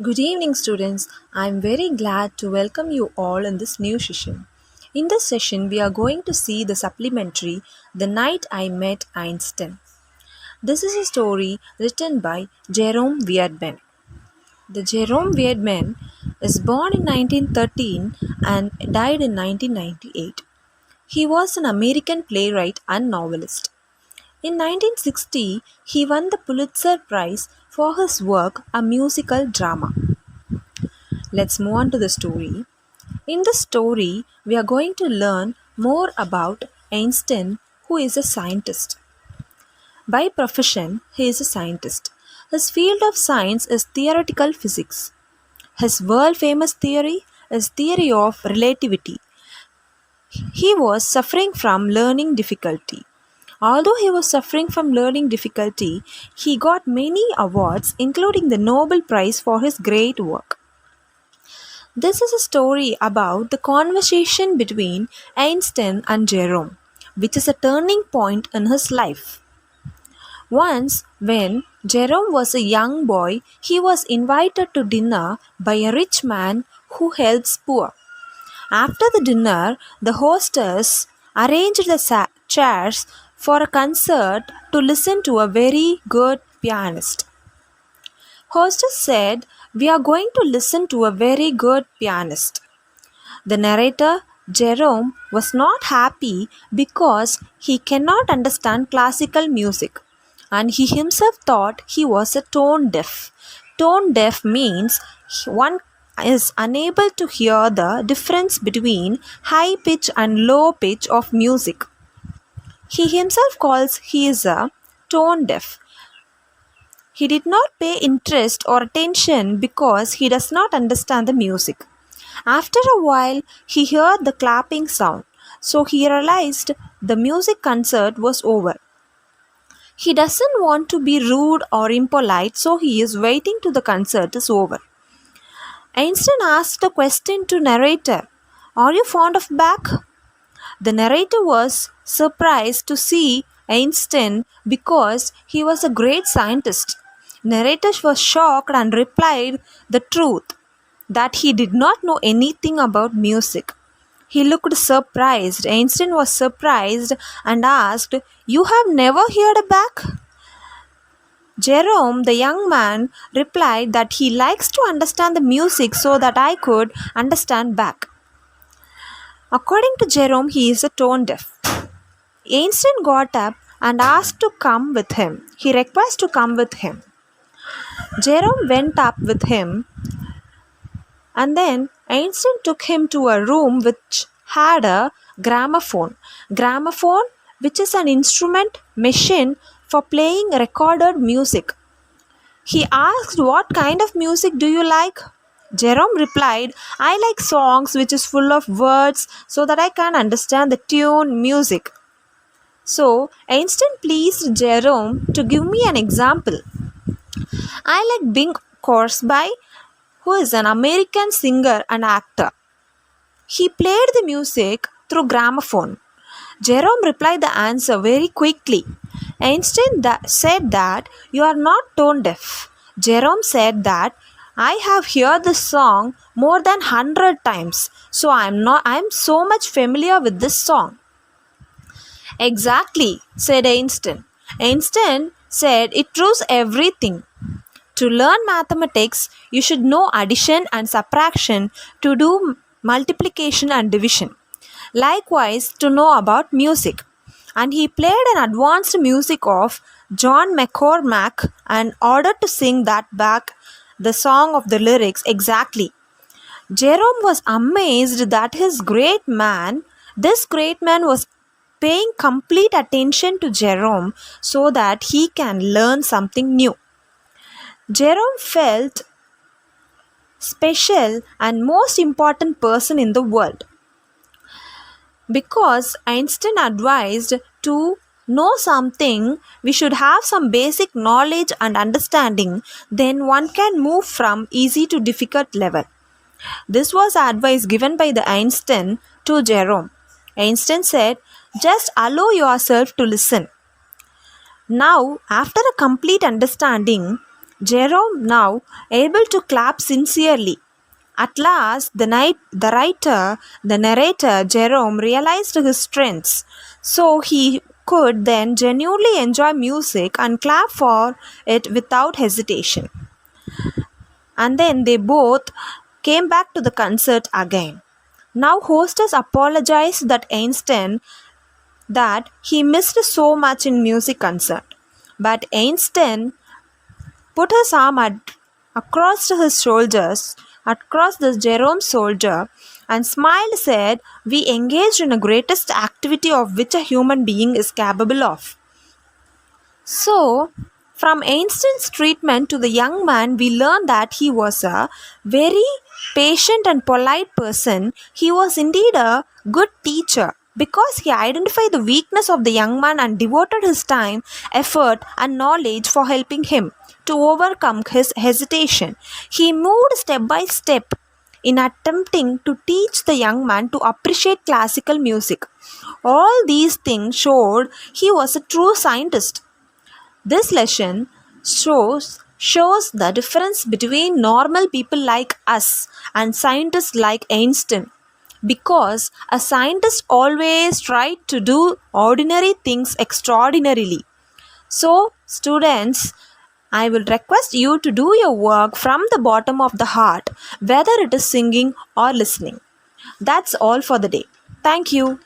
Good evening, students. I am very glad to welcome you all in this new session. In this session, we are going to see the supplementary The Night I Met Einstein. This is a story written by Jerome Weidman. The Jerome Weidman is born in 1913 and died in 1998. He was an American playwright and novelist. In 1960, he won the Pulitzer Prize for his work A Musical Drama. Let's move on to the story. In the story, we are going to learn more about Einstein, who is a scientist. By profession, he is a scientist. His field of science is theoretical physics. His world famous theory is theory of relativity. He was suffering from learning difficulty. Although he was suffering from learning difficulty, he got many awards including the Nobel Prize for his great work. This is a story about the conversation between Einstein and Jerome, which is a turning point in his life. Once, when Jerome was a young boy, he was invited to dinner by a rich man who helps poor. After the dinner, the hostess arranged the chairs for a concert to listen to a very good pianist. Hostess said, "We are going to listen to a very good pianist." The narrator, Jerome, was not happy because he cannot understand classical music, and he himself thought he was a tone deaf. Tone deaf means one is unable to hear the difference between high pitch and low pitch of music. He himself calls he is a tone deaf. He did not pay interest or attention because he does not understand the music. After a while, he heard the clapping sound, so he realized the music concert was over. He doesn't want to be rude or impolite, so he is waiting till the concert is over. Einstein asked a question to narrator, "Are you fond of Bach?" The narrator was surprised to see Einstein because he was a great scientist. Narrator was shocked and replied the truth that he did not know anything about music. He looked surprised. Einstein was surprised and asked, "You have never heard a Bach?" Jerome, the young man, replied that he likes to understand the music so that I could understand Bach. According to Jerome, he is a tone deaf. Einstein got up and asked to come with him. He requested to come with him. Jerome went up with him, and then Einstein took him to a room which had a gramophone. Gramophone, which is an instrument machine for playing recorded music. He asked, "What kind of music do you like?" Jerome replied, "I like songs which is full of words so that I can understand the tune music." So Einstein pleased Jerome to give me an example. "I like Bing Crosby, who is an American singer and actor. He played the music through gramophone." Jerome replied the answer very quickly. Einstein said that you are not tone deaf. Jerome said that I have heard the song more than 100 times, so I'm so much familiar with this song. Exactly, said Einstein. Einstein said it proves everything. To learn mathematics, you should know addition and subtraction to do multiplication and division. Likewise, to know about music. And he played an advanced music of John McCormack and ordered to sing that back the song of the lyrics exactly. Jerome was amazed that this great man was paying complete attention to Jerome so that he can learn something new. Jerome felt special and most important person in the world. Because Einstein advised to know something, we should have some basic knowledge and understanding, then one can move from easy to difficult level. This was advice given by the Einstein to Jerome. Einstein said, "Just allow yourself to listen." Now, after a complete understanding, Jerome now able to clap sincerely. At last, the narrator, Jerome, realized his strengths, so he could then genuinely enjoy music and clap for it without hesitation. And then they both came back to the concert again. Now, hostess apologized that Einstein that he missed so much in music concert, but Einstein put his arm across his shoulders, across the Jerome's shoulder, and smiled, said, "We engaged in the greatest activity of which a human being is capable of." So, from Einstein's treatment to the young man, we learn that he was a very patient and polite person. He was indeed a good teacher because he identified the weakness of the young man and devoted his time, effort, and knowledge for helping him to overcome his hesitation. He moved step by step in attempting to teach the young man to appreciate classical music. All these things showed he was a true scientist. This lesson shows the difference between normal people like us and scientists like Einstein, because a scientist always tried to do ordinary things extraordinarily. So, students, I will request you to do your work from the bottom of the heart, whether it is singing or listening. That's all for the day. Thank you.